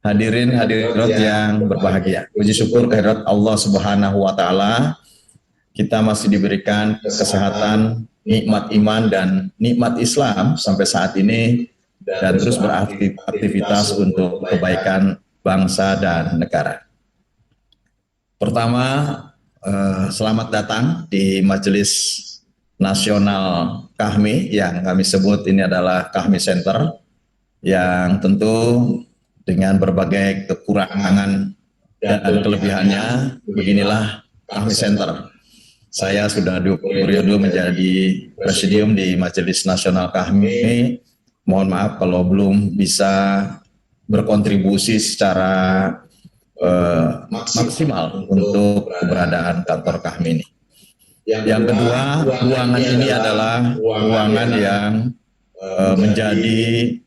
Hadirin hadirat yang berbahagia. Puji syukur kehadirat Allah Subhanahu wa taala, kita masih diberikan kesehatan, nikmat iman dan nikmat Islam sampai saat ini dan terus beraktivitas untuk kebaikan bangsa dan negara. Pertama, selamat datang di Majelis Nasional Kahmi yang kami sebut ini adalah Kahmi Center, yang tentu dengan berbagai kekurangan dan kelebihannya, beginilah Kahmi Center. Saya sudah 20 periode menjadi presidium di Majelis Nasional Kahmi. Mohon maaf kalau belum bisa berkontribusi secara maksimal untuk keberadaan kantor Kahmi ini. Yang kedua, ruangan ini adalah ruangan yang menjadi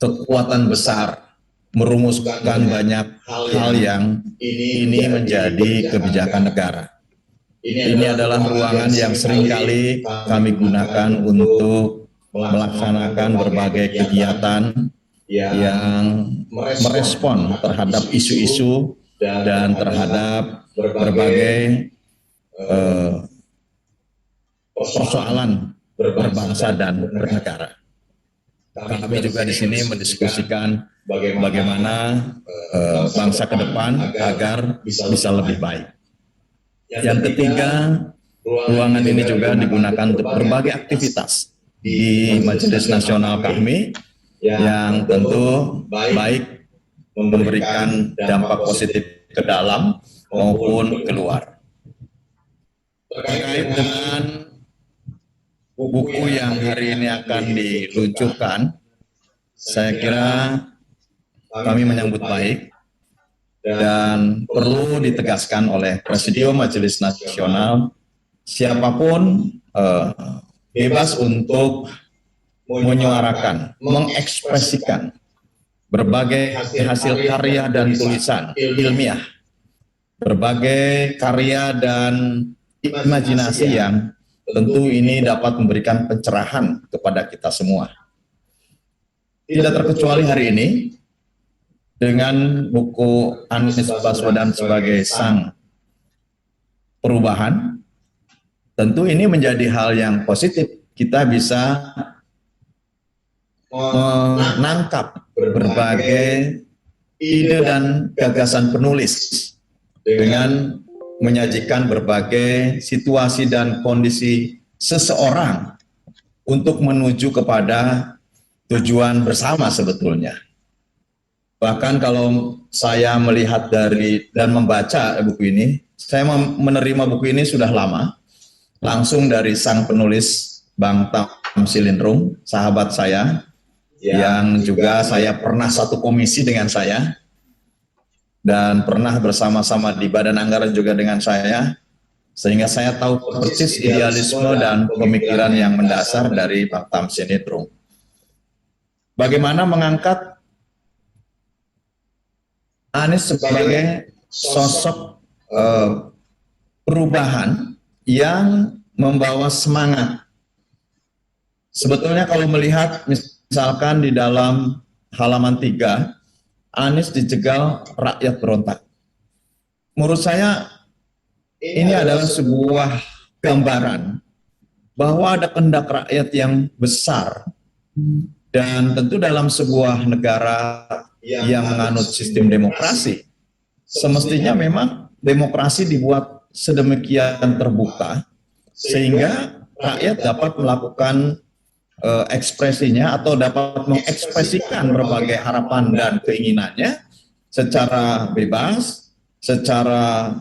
kekuatan besar, merumuskan banyak hal yang ini menjadi kebijakan negara. Ini adalah ruangan yang seringkali kami gunakan untuk melaksanakan berbagai kegiatan yang merespon terhadap isu-isu dan terhadap berbagai persoalan berbangsa dan bernegara. Kami juga di sini mendiskusikan bagaimana bangsa ke depan agar bisa lebih baik. Yang ketiga, ruangan ini juga digunakan untuk berbagai aktivitas di Majelis Nasional Kahmi yang tentu baik memberikan dampak positif ke dalam maupun keluar. Terkait dengan buku yang hari ini akan diluncurkan, saya kira kami menyambut baik dan perlu ditegaskan oleh Presidium Majelis Nasional, siapapun bebas untuk menyuarakan, mengekspresikan berbagai hasil karya dan tulisan ilmiah, berbagai karya dan imajinasi yang tentu ini dapat memberikan pencerahan kepada kita semua. Tidak terkecuali hari ini, dengan buku Anies Baswedan sebagai Sang Perubahan, tentu ini menjadi hal yang positif. Kita bisa menangkap berbagai ide dan gagasan penulis dengan menyajikan berbagai situasi dan kondisi seseorang untuk menuju kepada tujuan bersama sebetulnya. Bahkan kalau saya melihat dari dan membaca buku ini, saya menerima buku ini sudah lama, langsung dari sang penulis Bang Tamsil Lindrung, sahabat saya, yang juga saya pernah satu komisi dengan saya, dan pernah bersama-sama di Badan Anggaran juga dengan saya, sehingga saya tahu persis idealisme dan pemikiran yang mendasar dari Bang Tamsil Lindrung. Bagaimana mengangkat Anies sebagai sosok perubahan yang membawa semangat. Sebetulnya kalau melihat misalkan di dalam halaman 3, Anies dijegal rakyat berontak. Menurut saya ini adalah sebuah gambaran bahwa ada kehendak rakyat yang besar, dan tentu dalam sebuah negara yang menganut sistem demokrasi, semestinya memang demokrasi dibuat sedemikian terbuka sehingga rakyat dapat melakukan ekspresinya atau dapat mengekspresikan berbagai harapan dan keinginannya secara bebas, secara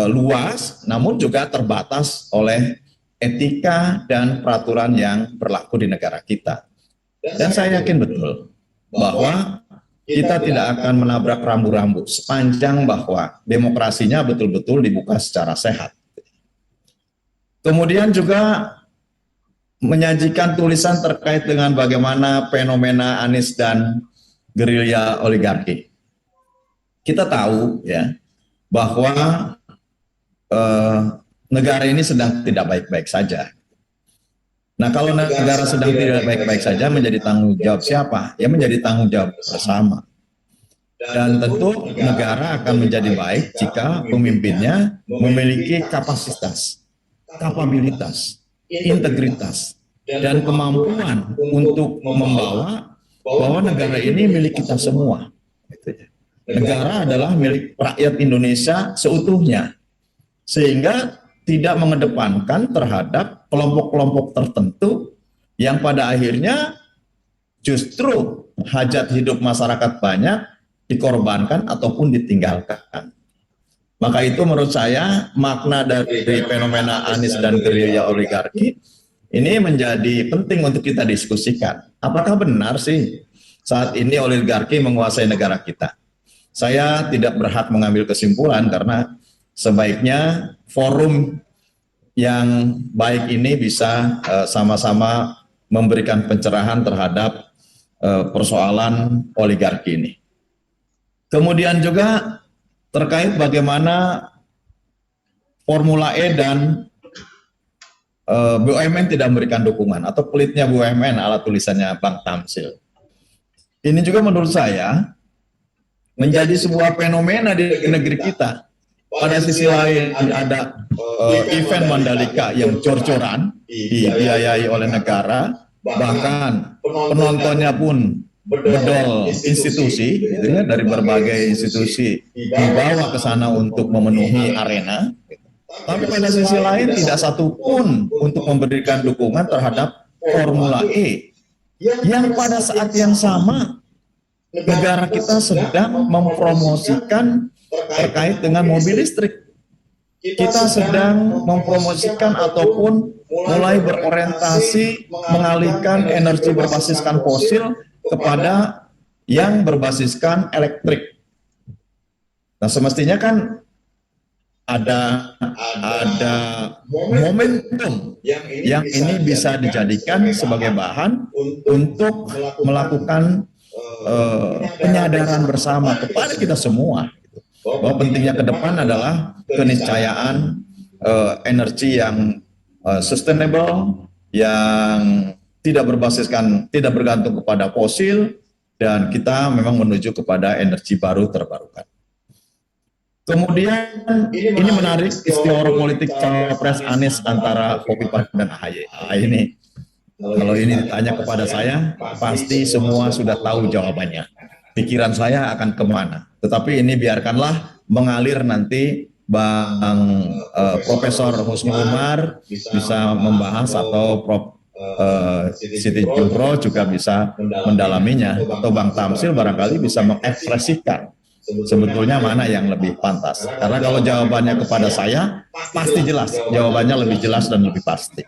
luas, namun juga terbatas oleh etika dan peraturan yang berlaku di negara kita. Dan saya yakin betul bahwa kita tidak akan menabrak rambu-rambu sepanjang bahwa demokrasinya betul-betul dibuka secara sehat. Kemudian juga menyajikan tulisan terkait dengan bagaimana fenomena Anies dan gerilya oligarki. Kita tahu ya bahwa negara ini sedang tidak baik-baik saja. Nah, kalau negara sedang tidak baik-baik saja, menjadi tanggung jawab siapa? Ya menjadi tanggung jawab bersama. Dan tentu negara akan menjadi baik jika pemimpinnya memiliki kapasitas, kapabilitas, integritas, dan kemampuan untuk membawa bahwa negara ini milik kita semua. Negara adalah milik rakyat Indonesia seutuhnya, sehingga tidak mengedepankan terhadap kelompok-kelompok tertentu yang pada akhirnya justru hajat hidup masyarakat banyak dikorbankan ataupun ditinggalkan. Maka itu menurut saya makna dari fenomena Anies dan gerilya oligarki ini menjadi penting untuk kita diskusikan. Apakah benar sih saat ini oligarki menguasai negara kita? Saya tidak berhak mengambil kesimpulan karena sebaiknya forum yang baik ini bisa sama-sama memberikan pencerahan terhadap persoalan oligarki ini. Kemudian juga terkait bagaimana Formula E dan BUMN tidak memberikan dukungan atau pelitnya BUMN ala tulisannya Bang Tamsil. Ini juga menurut saya menjadi sebuah fenomena di negeri kita. Pada sisi lain ada event Mandalika yang cor-coran dibiayai oleh negara, bahkan penontonnya pun bedol institusi, gitu ya, dari berbagai institusi dibawa ke sana untuk memenuhi arena. Tapi pada sisi lain tidak satu pun untuk memberikan dukungan terhadap Formula E yang pada saat yang sama negara kita sedang mempromosikan terkait dengan mobil listrik. Kita sedang mempromosikan ataupun mulai berorientasi mengalihkan energi berbasiskan fosil kepada yang berbasiskan elektrik. Nah, semestinya kan ada momentum yang ini bisa dijadikan sebagai bahan untuk melakukan penyadaran bersama kepada kita semua bahwa pentingnya ke depan adalah keniscayaan energi yang sustainable, yang tidak bergantung kepada fosil, dan kita memang menuju kepada energi baru terbarukan. Kemudian ini menarik istilah politik Cawapres Anies antara Khofifah dan AHY. Ini kalau ini ditanya kepada saya, pasti semua sudah tahu jawabannya. Pikiran saya akan kemana. Tetapi ini biarkanlah mengalir nanti Bang Profesor Husni Umar bisa membahas atau Prof. Siti Juhro juga bisa mendalaminya, atau Bang Tamsil barangkali bisa mengekspresikan sebetulnya mana yang lebih pantas. Karena kalau jawabannya kepada saya, pasti jelas, jawabannya lebih jelas dan lebih pasti.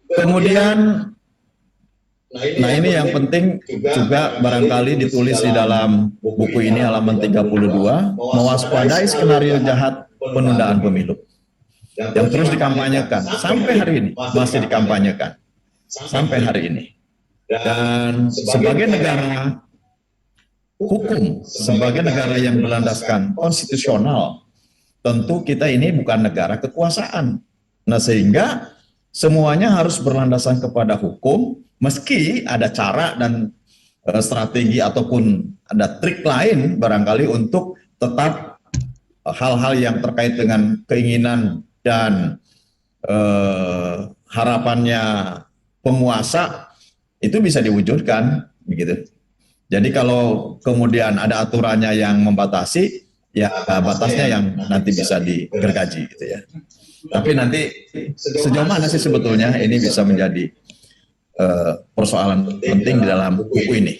Kemudian, nah ini yang penting juga barangkali ditulis di dalam buku ini halaman 32, mewaspadai skenario jahat penundaan pemilu yang terus dikampanyekan sampai hari ini, masih dikampanyekan sampai hari ini. Dan sebagai negara hukum, sebagai negara yang berlandaskan konstitusional, tentu kita ini bukan negara kekuasaan. Nah, sehingga semuanya harus berlandasan kepada hukum, meski ada cara dan strategi ataupun ada trik lain barangkali untuk tetap hal-hal yang terkait dengan keinginan dan harapannya penguasa itu bisa diwujudkan, begitu. Jadi kalau kemudian ada aturannya yang membatasi, ya batasnya yang nanti bisa digergaji, gitu ya. Tapi nanti sejauh mana sih sebetulnya ini bisa menjadi persoalan penting di dalam buku ini.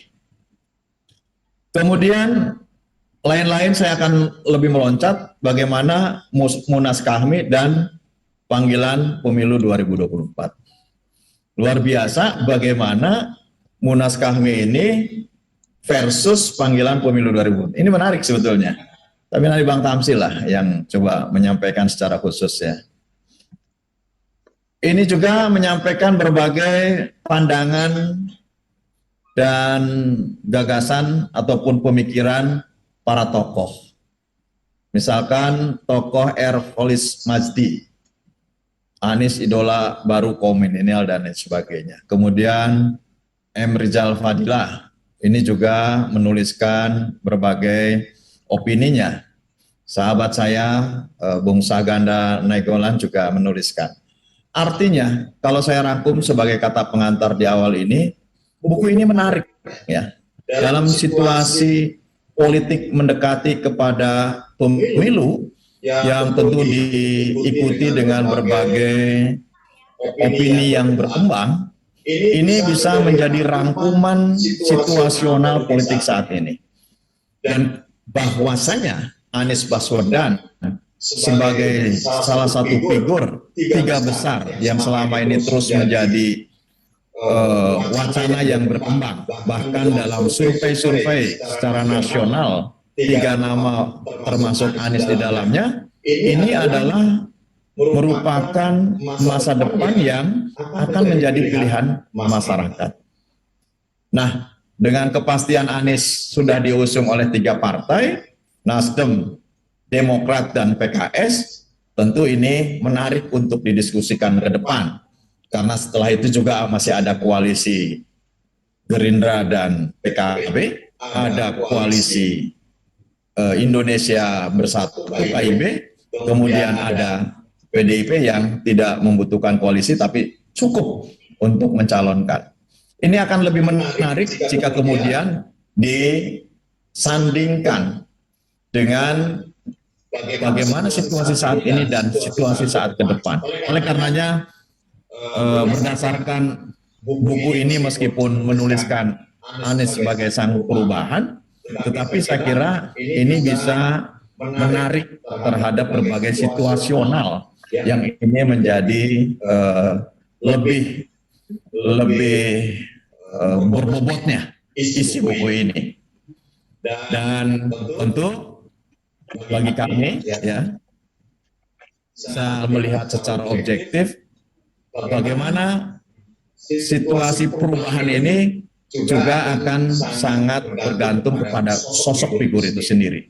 Kemudian lain-lain saya akan lebih meloncat bagaimana Munas Kahmi dan panggilan pemilu 2024. Luar biasa bagaimana Munas Kahmi ini versus panggilan pemilu 2024. Ini menarik sebetulnya. Tapi nanti Bang Tamsil lah yang coba menyampaikan secara khusus ya. Ini juga menyampaikan berbagai pandangan dan gagasan ataupun pemikiran para tokoh. Misalkan tokoh Ervolis Majdi, Anies idola baru kaum milenial dan lain sebagainya. Kemudian M. Rizal Fadilah, ini juga menuliskan berbagai opininya. Sahabat saya, Bung Saganda Nainggolan juga menuliskan. Artinya, kalau saya rangkum sebagai kata pengantar di awal ini, buku ini menarik ya. Dalam situasi politik mendekati kepada pemilu yang tentu diikuti dengan berbagai opini yang berkembang, ini bisa menjadi rangkuman situasional politik saat ini. Dan bahwasanya Anies Baswedan sebagai salah satu figur tiga besar yang selama ini terus menjadi wacana yang berkembang. Bahkan dalam survei-survei secara nasional, 3 nama termasuk Anies di dalamnya, ini adalah merupakan masa depan yang akan menjadi pilihan masyarakat. Nah, dengan kepastian Anies sudah diusung oleh 3 partai, Nasdem, Demokrat, dan PKS, tentu ini menarik untuk didiskusikan ke depan. Karena setelah itu juga masih ada koalisi Gerindra dan PKB, ada koalisi Indonesia Bersatu KIB, kemudian ada PDIP yang tidak membutuhkan koalisi tapi cukup untuk mencalonkan. Ini akan lebih menarik jika kemudian disandingkan dengan bagaimana situasi saat ini dan situasi saat ke depan. Oleh karenanya, berdasarkan buku ini meskipun menuliskan Anies sebagai sang perubahan, tetapi saya kira ini bisa menarik terhadap berbagai situasional yang ini menjadi lebih berbobotnya isi buku ini. Dan tentu bagi kami ya, saya melihat secara objektif bagaimana situasi perubahan ini juga akan sangat bergantung kepada sosok figur itu sendiri.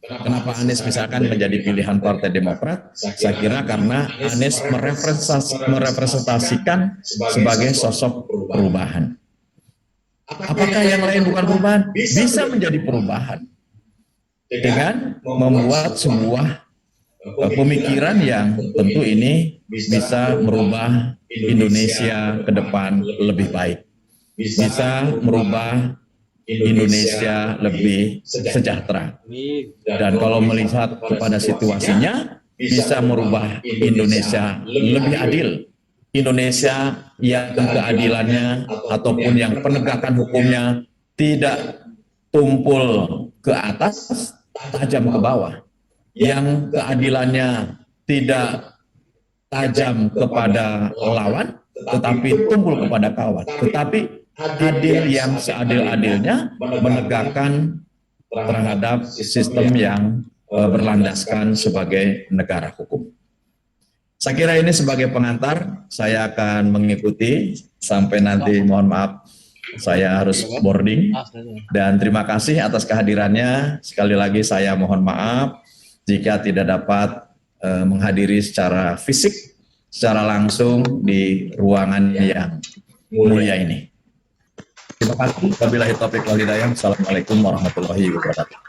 Kenapa Anies misalkan menjadi pilihan Partai Demokrat? Saya kira karena Anies merepresentasikan sebagai sosok perubahan. Apakah yang lain bukan perubahan? Bisa menjadi perubahan dengan membuat sebuah pemikiran yang tentu ini bisa merubah Indonesia ke depan lebih baik, bisa merubah Indonesia lebih sejahtera, dan kalau melihat kepada situasinya bisa merubah Indonesia lebih adil, Indonesia yang keadilannya ataupun yang penegakan hukumnya tidak tumpul ke atas, tajam ke bawah, yang keadilannya tidak tajam kepada lawan, tetapi tumpul kepada kawan, tetapi adil yang seadil-adilnya menegakkan terhadap sistem yang berlandaskan sebagai negara hukum. Saya kira ini sebagai pengantar, saya akan mengikuti sampai nanti, mohon maaf, saya harus boarding, dan terima kasih atas kehadirannya. Sekali lagi saya mohon maaf jika tidak dapat menghadiri secara fisik, secara langsung di ruangan yang mulia ini. Terima kasih. Wabillahi taufiq wal hidayah. Assalamualaikum warahmatullahi wabarakatuh.